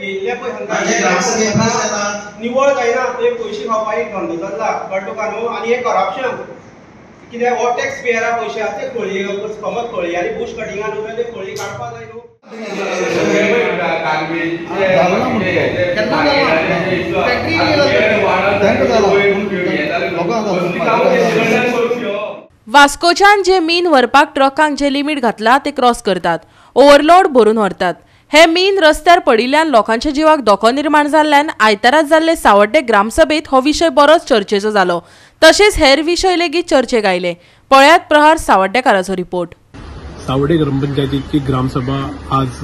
येयल्ले पळय हांगा निवळ जायना ते पयशे खावपाक एक धंदो चल्ला कळ्ळें तुका न्हू आनी हें करप्शन कित्याक हो टॅक्स पेयरा पयशे आसा ते खळी फकत खळी आनी बुश कटिंगान उरले ते खळी काडपाक जाय न्हू. वास्कोच्यान जे मीन व्हरपाक ट्रकांक जे लिमीट घातला ते क्रॉस करतात, ओव्हरलोड भरून व्हरतात. हे मीन रस्त्यार पडिल्ल्यान लोकांच्या जिवाक धोको निर्माण जाल्ल्यान आयताराच जाल्ले सावड्डे ग्रामसभेत हो विशय बरोच चर्चेचो जालो. तशेंच हेर विशय लेगीत चर्चेक आयले. पळयात प्रहार सावड्डेकाराचो रिपोर्ट. सावड्डे ग्रामपंचायतीची ग्रामसभा आज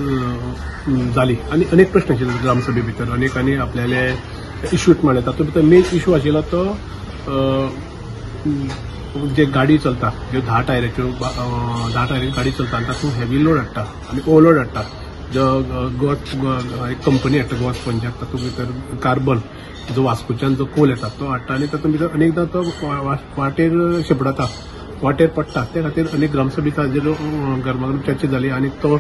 जाली आनी अनेक प्रश्न आशिल्ले ग्रामसभे भितर अनेक आनी आपल्याले इश्यूज मांडले. तातूंत भितर मेन इश्यू आशिल्लो तो जे गाडी चलता ज्यो 10 टायराच्यो गाडी चलता आनी तातूंत हेवी लोड हाडटा आनी ओव्हरलोड हाडटा. जो एक कंपनी हाडटा गोवा स्पंजाक तातूंत भितर कार्बन जो वास्कोच्यान जो कोल येता तो हाडटा आनी तातूंत भितर अनेकदां तो वाटेर शिपडटा वाटेर पडटा. त्या खातीर अनेक ग्रामसभेक हाजेर गरमागरम चर्चा जाली आनी तो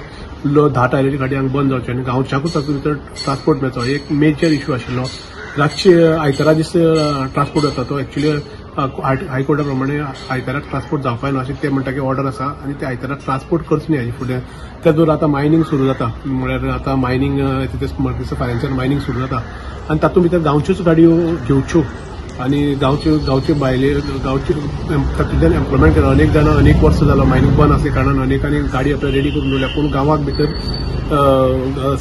10 टायराची गाडी हांगा बंद जावची आनी गांवच्याकूच तातूंत भितर ट्रान्सपोर्ट मेळचो एक मेजर इश्यू आशिल्लो. रातची आयतारा दीस ट्रान्सपोर्ट जाता तो एक्चुअली हायकोर्टा प्रमाणे आयताराक ट्रान्सपोर्ट जावपाक न्हू अशें ते म्हणटा की ऑर्डर आसा आनी ते आयताराक ट्रान्सपोर्ट करचो न्ही हाजे फुडें. त्या जोर आतां मायनींग सुरू जाता म्हळ्यार आतां मायनींग फायनान्शियल मायनींग सुरू जाता आनी तातूंत भितर गांवच्योच गाडयो घेवच्यो आनी गांवचे भायले गांवचे तातूंतल्यान एम्प्लॉयमेंट केला. अनेक जाणां अनेक वर्स जालां मायनींग बंद आसले कारणान अनेकांनी गाडी आपल्या रेडी करून दवरल्या पूण गांवाक भितर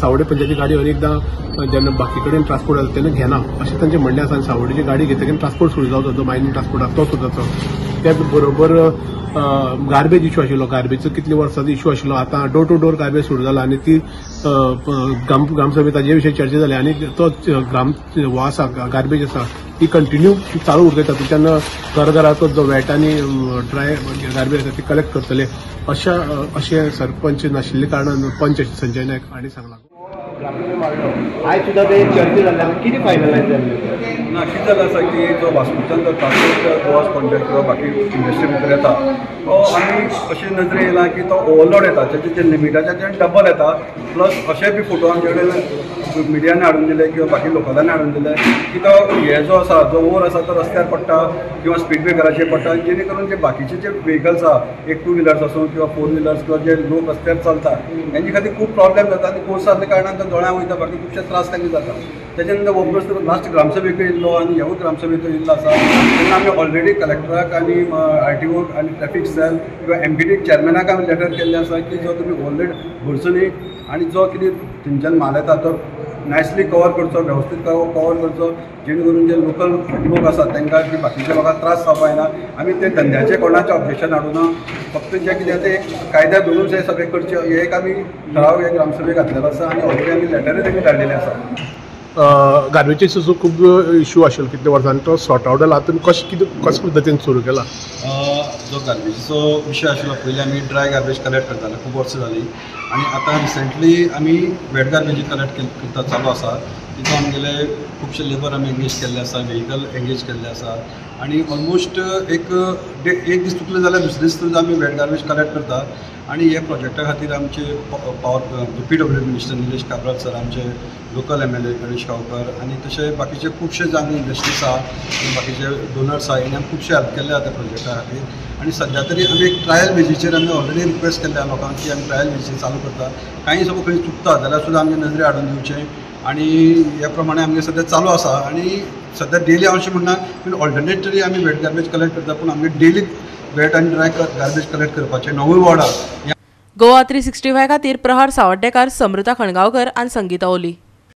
सावड्डे पंचायती गाडी अनेकदां जेन्ना बाकी कडेन ट्रान्सपोर्ट जाता तेन्ना घेना अशें तांचें म्हणणें आसा. आनी सावड्डेची गाडी घेतकीर ट्रान्सपोर्ट सुरू जावचो जो मायनींग ट्रान्सपोर्ट आसा तो सुद्दां त्या बरोबर गार्बेज इश्यू आशिल्लो. गार्बेजचो कितले वर्सांचो इश्यू आशिल्लो. आतां डोर टू डोर गार्बेज सुरू जाला आनी ती ग्रामसभेत ताजे विशयी चर्चा जाली आनी तो हो आसा गार्बेज आसा ती कंटिन्यू चालू उरता. तातूंतल्यान घराघराचो जो वेट आनी ड्राय गार्बेज आसा ती कलेक्ट करतले अशें सरपंच नाशिल्ले कारणान पंच संजय नायक हांणी सांगलां. आयज सुद्दां ते चर्चा जाल्ल्यान कितें फायनलायज जाल्लें ना कितें जालें आसा की जो वास्कोच्यान जो ट्रान्सपोर्ट गोवा स्पॉन्जर किंवा बाकी इंडस्ट्री भितर येता तो आमी अशें नजरे येयला की तो ओव्हरलोड येता तेचे जे लिमिटाच्या डबल येता. प्लस अशें बी फोटो आमचे कडेन मिडियान हाडून दिले किंवा बाकी लोकलांनी हाडून दिले की तो हे जो आसा जो ओवर आसा तो रस्त्यार पडटा किंवा स्पीड ब्रेकराचेर पडटा जेणे करून जे बाकीचे जे व्हेकल्स आसा एक 2 व्हिलर्स आसूं किंवा 4 व्हिलर्स किंवा जे लोक रस्त्यार चलता हेंचे खातीर खूब प्रॉब्लेम जाता आनी कोर्स आसल्या कारणान तो दोळ्यां वयता बाकी खुबशे त्रास तांकां जाता. त्याच्या नंतर वोपरस लास्ट ग्रामसभेक येयल्लो आनी ह्यो ग्रामसभेक येयल्लो आसा तेन्ना आमी ऑलरेडी कलेक्टराक आनी RTO आनी ट्रॅफिक सेल किंवा MPD चेअरमॅनाक आमी लेटर केल्लें आसा की जो तुमी ओव्हरलोड भरचो न्ही आनी जो कितें थंयच्यान माल येता तो नायसली कवर करचो वेवस्थीत कवर करचो जेणे करून जे लोकल लोक आसा तांकां की बाकीच्या लोकांक त्रास जावपाक जायना. आमी ते धंद्याचे कोणाचें ऑब्जेक्शन हाडूना फक्त जे कितें ते कायद्या धरून जे सगळें करचें हे एक आमी ठराव हे ग्रामसभेक घातलेलो आसा आनी ऑलरेडी आमी लेटरूय तांकां धाडलेलें आसा. गार्बेजीचो जो खूब इश्यू आशिल्लो कितले वर्सांनी तो सॉर्ट आउट जाला. हातूंत कशे पद्दतीन सुरू केला. जो गार्बेजीचो विशय आशिल्लो पयलीं आमी ड्राय गार्बेज कलेक्ट करताले खूब वर्सां जालीं आनी आतां रिसंटली आमी वेट गार्बेजी कलेक्ट करता चालू आसा. तितून आमगेले खुबशे लेबर आमी एंगेज केल्ले आसा व्हेहिकल एंगेज केल्ले आसा आनी ऑलमोस्ट एक दीस चुकले जाल्यार दुसरे दीस सुद्दां आमी वेट गार्बेज कलेक्ट करता. आनी हे प्रोजेक्टा खातीर आमचे PWD minister Nilesh Cabral sir आमचे लोकल MLA गणेश गांवकर आनी तशे बाकीचे खुबशे जाण इंडस्ट्रीज आसा बाकीचे डोनर्स आसा हेणी खुबशे हेल्प केल्ले आसा त्या प्रोजेक्टा खातीर. आनी सद्या तरी आमी एक ट्रायल बेजीचेर आमी ऑलरेडी रिक्वेस्ट केल्ल्या लोकांक की आमी ट्रायल बेजीचेर चालू करता. काही सपोज खंय चुकता जाल्यार सुद्दां आमचे नजरे हाडून दिवचें आनी ह्या प्रमाणे आमगे सद्या चालू आसा. आनी सद्या डेली हांव अशें म्हणना पूण ऑल्टरनेटरी आमी वेट गार्बेज कलेक्ट करता पूण आमगे डेली वेट आनी ड्राय गार्बेज कलेक्ट करपाचें 9 वॉर्डां. गोवा 365 खातीर प्रहार सावड्डेकार, समृता खणगांवकर आनी संगीता ओली.